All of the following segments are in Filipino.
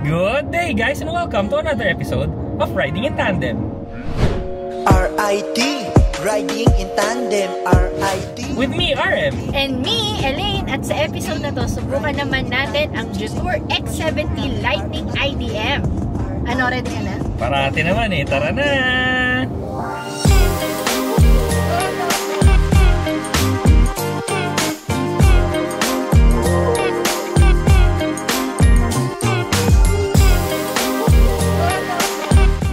Good day guys and welcome to another episode of Riding in Tandem. RIT, Riding in Tandem, RIT. With me, RM. And me, Elaine. At sa episode na to, subukan naman natin ang Jetour X70 Lightning IDM. Ano, ready ka na? Parati naman eh, tara na!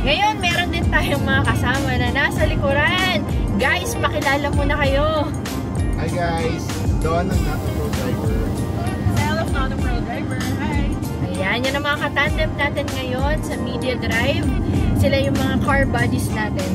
Ngayon, meron din tayong mga kasama na nasa likuran. Guys, pakilala muna kayo. Hi guys, Don ang Not a Pro Driver. Stella, Not a Pro Driver. Hi! Ayan, yan ang mga katandem natin ngayon sa Media Drive. Sila yung mga car buddies natin.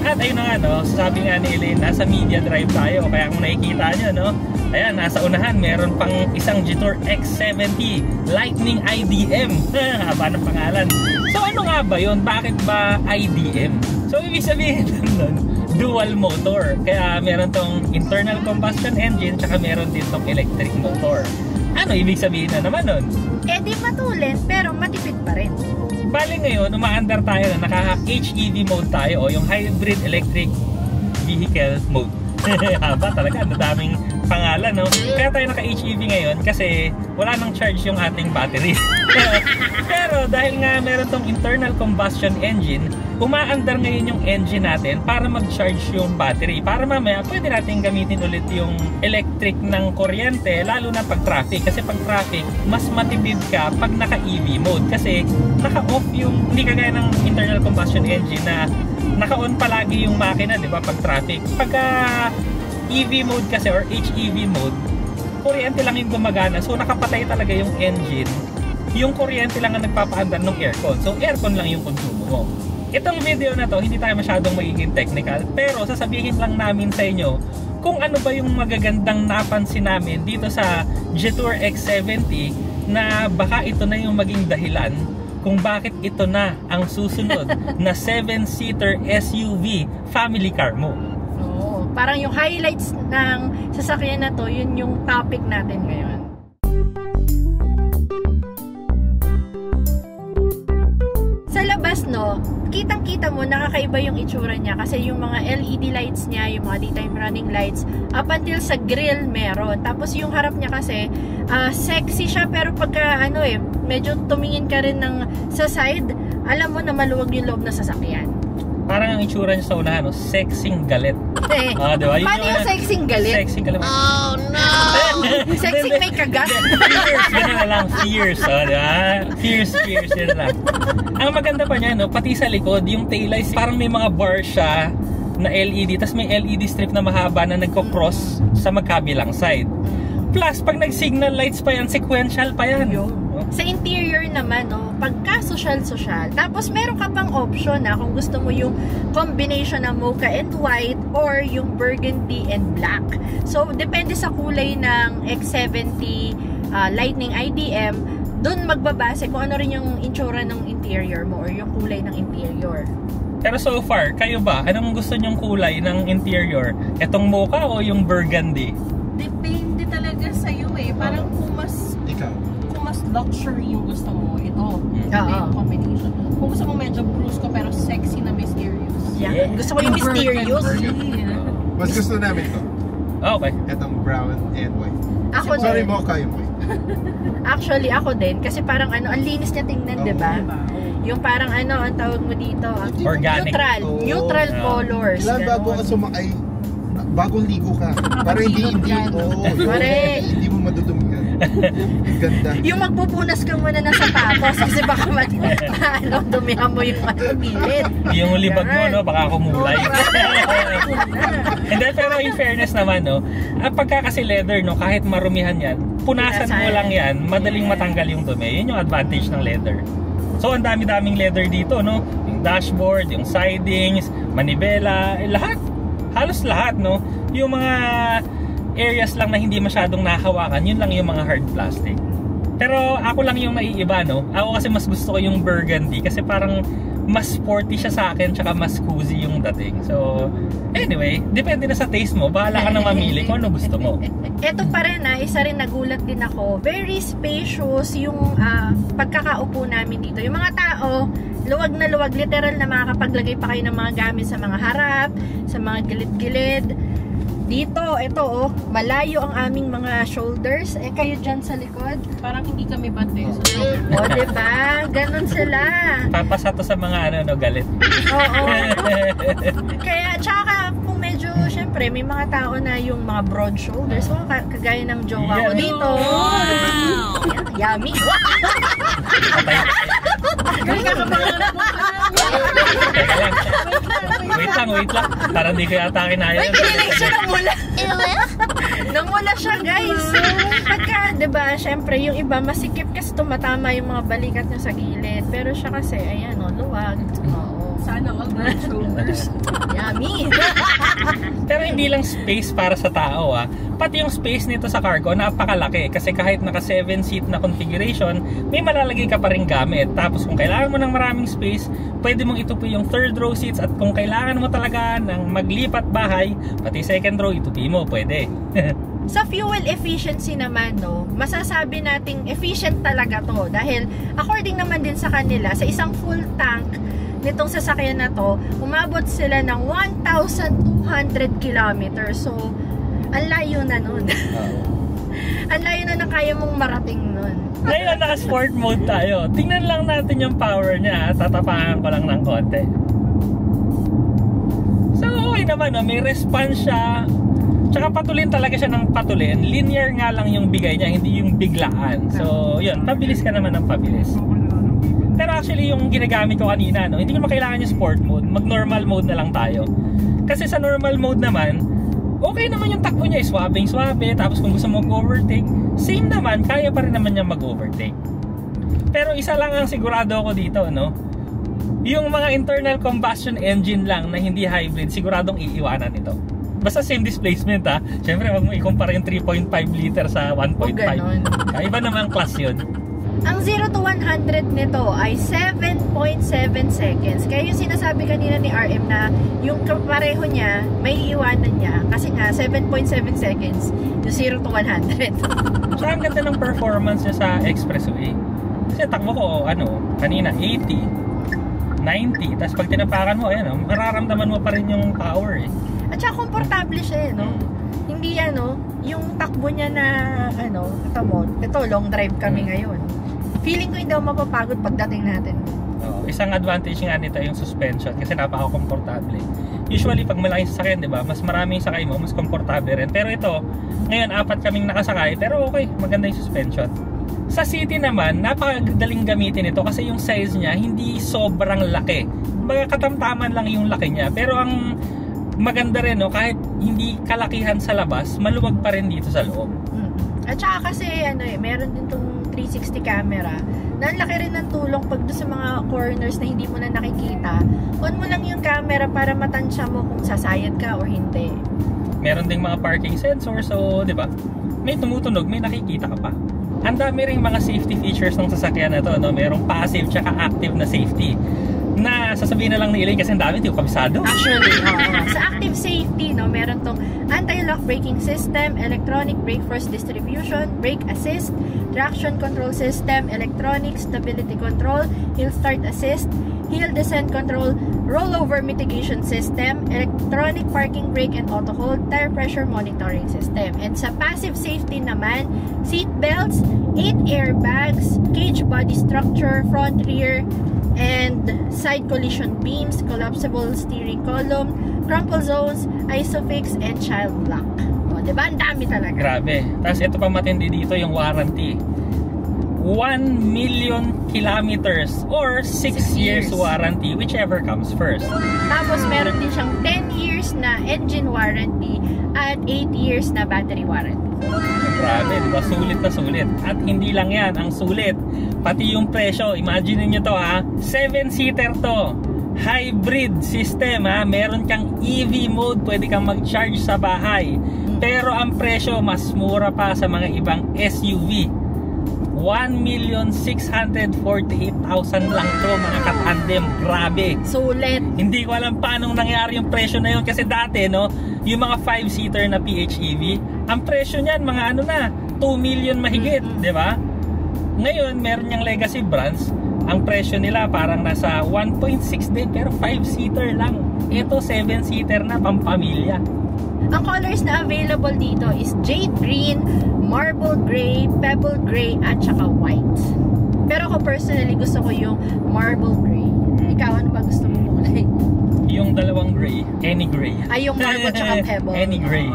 At ayun na nga no, sabi nga ni Elaine, nasa Media Drive tayo. Kaya kung nakikita nyo no, ayan, nasa unahan meron pang isang Jetour X70 Lightning IDM. Haba ng pangalan. So ano nga ba yun? Bakit ba IDM? So ibig sabihin nun, dual motor. Kaya meron tong internal combustion engine tsaka meron din tong electric motor. Ano ibig sabihin na naman nun? Eh di matulin pero matipid pa rin. Bale ngayon, umaandar tayo na naka-HEV mode tayo o yung Hybrid Electric Vehicle mode. Haba talaga, ang daming pangalan no? Kaya tayo naka-HEV ngayon kasi wala nang charge yung ating battery. Pero dahil nga meron tong internal combustion engine, umaandar ngayon yung engine natin para mag-charge yung battery. Para mamaya pwede natin gamitin ulit yung electric ng kuryente, lalo na pag traffic. Kasi pag traffic, mas matipid ka pag naka-EV mode. Kasi naka-off yung, hindi kagaya ng internal combustion engine na naka-on palagi yung makina, di ba, pag traffic. Pagka EV mode kasi or HEV mode, kuryente lang yung gumagana. So nakapatay talaga yung engine. Yung kuryente lang ang nagpapaandar ng aircon. So aircon lang yung konsumo mo. Itong video na to, hindi tayo masyadong magiging technical, pero sasabihin lang namin sa inyo kung ano ba yung magagandang napansin namin dito sa Jetour X70 na baka ito na yung maging dahilan kung bakit ito na ang susunod na 7-seater SUV family car mo. Oo, parang yung highlights ng sasakyan na to, yun yung topic natin ngayon. Sa labas no, kitang-kita mo nakakaiba yung itsura niya kasi yung mga LED lights niya, yung mga daytime running lights, up until sa grill meron. Tapos yung harap niya kasi sexy siya pero pagka ano medyo tumingin ka rin sa side, alam mo na maluwag yung loob na sasakyan. Parang ang itsura niya sa unahan, no? Sexing galit. Diba? Paano yung sexing galit? Sexing galit. Oh no! Sexing may kagat. Fierce, gano'n na lang. Fierce, diba? Fierce, yun lang. Ang maganda pa niya, no? Pati sa likod, yung taillights, parang may mga bar siya na LED, tapos may LED strip na mahaba na nagko-cross sa magkabilang side. Plus, pag nag-signal lights pa yan, sequential pa yan. Sa interior naman, no, pagka social. Tapos meron ka pang option na kung gusto mo yung combination ng mocha and white or yung burgundy and black. So, depende sa kulay ng X70 Lightning IDM, dun magbabase kung ano rin yung itsura ng interior mo or yung kulay ng interior. Pero so far, kayo ba? Anong gusto nyong kulay ng interior? Etong mocha o yung burgundy? Depende talaga sa'yo Parang kung mas luxury yung gusto mo, ito yung combination. Kung gusto mo medyo brusco pero sexy na mysterious. Yeah. Gusto ko yung mysterious. Mas gusto namin ito. Okay. Itong brown and white. Ako Sorry, din. mocha yung white. Actually, ako din. Kasi parang ang linis niya tingnan, diba? Yung parang ang tawag mo dito. Organic. Neutral colors. Ilan bago ka sumakay, bagong ligo ka. Para hindi mo madudumihan. Ganda. Yung magpupunas ka muna ng sapatos kasi baka dumihan mo yung gilid. Yung libag mo, no? Baka kumulay. And then, pero in fairness naman, no? Pagka kasi leather, no? Kahit marumihan yan, punasan mo lang yan, madaling matanggal yung dumi. Yun yung advantage ng leather. So, ang dami-daming leather dito, no? Yung dashboard, yung sidings, manibela, lahat. Halos lahat, no? Yung mga areas lang na hindi masyadong nahawakan, yun lang yung mga hard plastic. Pero ako lang yung naiiba, no? Ako kasi mas gusto ko yung burgundy kasi parang mas sporty siya sa akin tsaka mas cozy yung dating. So, anyway, depende na sa taste mo. Bahala ka na mamili kung ano gusto mo. Ito pa rin isa rin nagulat din ako. Very spacious yung pagkakaupo namin dito. Yung mga tao, luwag na luwag, literal na makakapaglagay pa kayo ng mga gamit sa mga harap, sa mga gilid-gilid. Dito, ito malayo ang aming mga shoulders. Kayo dyan sa likod. Parang hindi kami bante. Diba? Ganon sila. Papasa to sa mga galit. Oo. Kaya, tsaka kung medyo, syempre, may mga tao na yung mga broad shoulders. So, kagaya ng jowa ko dito. Wow! Yummy! Wait lang. Parang di ko yata kinaya. Wait, kinilig siya namula. Namula siya, guys. Pagka, diba, syempre, yung iba masikip kasi tumatama yung mga balikat niya sa gilid. Pero siya kasi, ayan, luwag. Sana all broad shoulders. Yummy! Pero hindi lang space para sa tao, pati yung space nito sa cargo napakalaki kasi kahit naka 7-seat na configuration, may malalagay ka pa rin gamit. Tapos kung kailangan mo ng maraming space, pwede mong itupi yung third row seats, at kung kailangan mo talaga ng maglipat bahay, pati second row itupi mo, pwede. Sa fuel efficiency naman, masasabi nating efficient talaga to dahil according naman din sa kanila, sa isang full tank nitong sasakyan na to, umabot sila ng 1,200 kilometers. So, ang layo na nun. Ang layo na kaya mong marating nun. Ngayon, naka-sport mode tayo. Tingnan lang natin yung power niya. Tatapakan ko lang ng konti. So, okay naman. May response siya. Tsaka patulin talaga siya ng patulin. Linear nga lang yung bigay niya, hindi yung biglaan. So, yun. Pabilis ka naman ng pabilis. Pero actually yung ginagamit ko kanina, hindi ko kailangan yung sport mode, mag normal mode na lang tayo. Kasi sa normal mode naman, okay naman yung takbo niya, swabe, tapos kung gusto mo mag-overtake, same naman, kaya pa rin naman niya mag-overtake. Pero isa lang ang sigurado ako dito, yung mga internal combustion engine lang na hindi hybrid, siguradong iiwanan ito. Basta same displacement Siyempre wag mo i-compare yung 3.5 liter sa 1.5. Iba naman class yun. Ang 0 to 100 nito ay 7.7 seconds. Kaya yung sinasabi kanina ni RM na yung pareho niya, may iiwanan niya. Kasi nga, 7.7 seconds yung 0 to 100. So, ang ganda ng performance niya sa expressway. Kasi takbo ko, kanina, 80, 90. Tapos pag tinapakan mo, mararamdaman mo pa rin yung power At saka komportable siya Hindi yung takbo niya na, ito long drive kami ngayon. Feeling ko hindi ako mapapagod pagdating natin. Isang advantage nga nito yung suspension kasi napaka-komportable. Usually pag malaking sasakyan, diba, mas maraming sakay mo, mas komportable rin. Pero ito, ngayon 4 kaming nakasakay, pero okay, maganda yung suspension. Sa city naman, napakadaling gamitin ito kasi yung size niya hindi sobrang laki. Kumbaga katamtaman lang yung laki niya. Pero ang maganda rin, kahit hindi kalakihan sa labas, maluwag pa rin dito sa loob. At saka kasi meron din tong 360 camera. Na ang laki rin ng tulong pag doon sa mga corners na hindi mo na nakikita. On mo lang yung camera para matansya mo kung sasayad ka o hindi. Meron ding mga parking sensor, so 'di ba? May tumutunog, may nakikita ka pa. Ang dami ring mga safety features ng sasakyan na to, Merong passive tsaka active na safety. Na sasabihin na lang ni Elaine kasi ang dami, hindi ko kabisado. Actually, sa active safety, meron tong anti-lock braking system, electronic brake force distribution, brake assist, traction control system, electronic stability control, hill start assist, hill descent control, rollover mitigation system, electronic parking brake and auto hold, tire pressure monitoring system. And sa passive safety naman, seat belts, 8 airbags, cage body structure, front, rear, and side collision beams, collapsible steering column, crumple zones, isofix, and child lock. Diba? Ang dami talaga. Grabe. Tapos ito pa matindi dito yung warranty. 1 million kilometers or 6 years warranty, whichever comes first. Tapos meron din siyang 10 years na engine warranty at 8 years na battery warranty. Grabe, diba? Sulit na sulit. At hindi lang yan ang sulit, pati yung presyo. Imagine niyo to 7-seater to, hybrid system meron kang EV mode, pwede kang mag-charge sa bahay. Pero ang presyo mas mura pa sa mga ibang SUV. 1,648,000 lang to mga katandem. Grabe. Sulit. Hindi ko alam paano nangyari yung presyo na yun kasi dati no, yung mga 5-seater na PHEV, ang presyo niyan mga ano na 2 million mahigit, di ba? Ngayon meron niyang legacy brands, ang presyo nila parang nasa 1.6 din pero 5-seater lang. Ito 7-seater na pampamilya. Ang colors na available dito is jade green, marble gray, pebble gray, at saka white. Pero ako personally gusto ko yung marble gray. Ikaw, ano ba gusto mo kulay? Yung dalawang gray, any gray. Ay, yung marble tsaka pebble. Any gray.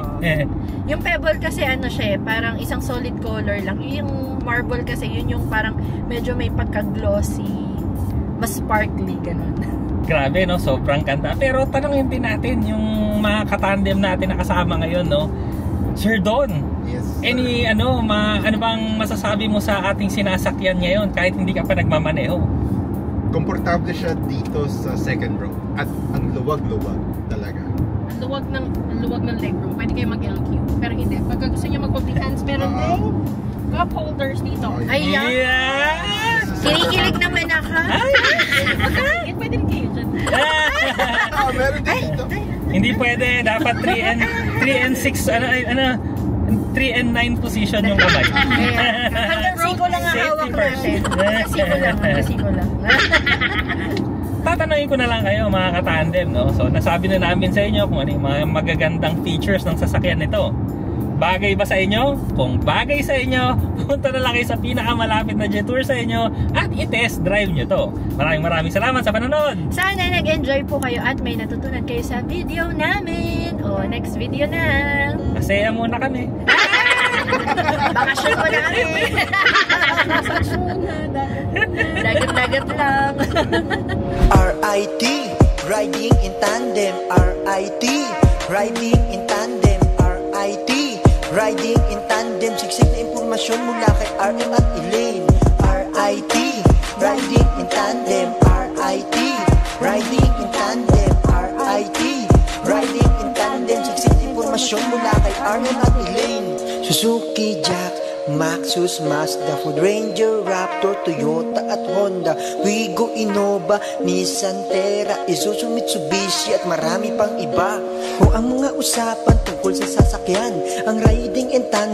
Yung pebble kasi ano siya, parang isang solid color lang. Yung marble kasi, yun yung parang medyo may pagka-glossy, mas sparkly, ganun. Grabe no, sobrang ganda. Pero tanongin din natin yung mga katandem natin na kasama ngayon no. Sir Don, yes, any ano bang masasabi mo sa ating sinasakyan ngayon kahit hindi ka pa nagmamaneho? Komportable siya dito sa second row at ang luwag-luwag talaga. Ang luwag ng legroom. Pwede kayo mag-LQ. Pero hindi. Pagka gusto niyo mag-public hands, meron din cup holders dito. Ayan! Yes! Kinikilig naman ako. Okay. Pwede rin kayo dyan. Meron din dito. Hindi pwede, dapat 3 and 6 3 and 9 position yung kamay. Hanggang siko lang ang hawak natin. Hanggang siko lang. Tatanungin ko na lang kayo mga katandem no. So nasabi na namin sa inyo kung ano yung mga magagandang features ng sasakyan nito. Bagay ba sa inyo? Kung bagay sa inyo, punta na lang kayo sa pinakamalapit na Jetour sa inyo at i-test drive nyo to. Maraming salamat sa panonood! Sana nag-enjoy po kayo at may natutunan kayo sa video namin. O, next video na! Masaya muna kami. Bakasyon mo na kami! Dagat-dagat lang! RIT, riding in tandem. RIT, riding in tandem. RIT, riding in tandem. Siksik na impormasyon mula kay RM at Elaine. RIT, riding in tandem. RIT, riding in tandem. RIT, riding in tandem. Siksik na impormasyon mula kay RM at Elaine. Suzuki, Jack, Maxus, Mazda, Ford Ranger, Raptor, Toyota at Honda, Wigo, Innova, Nissan, Terra, Isuzu, Mitsubishi at marami pang iba. O ang mga usapan tungkol sa sasakyan, ang riding in tandem.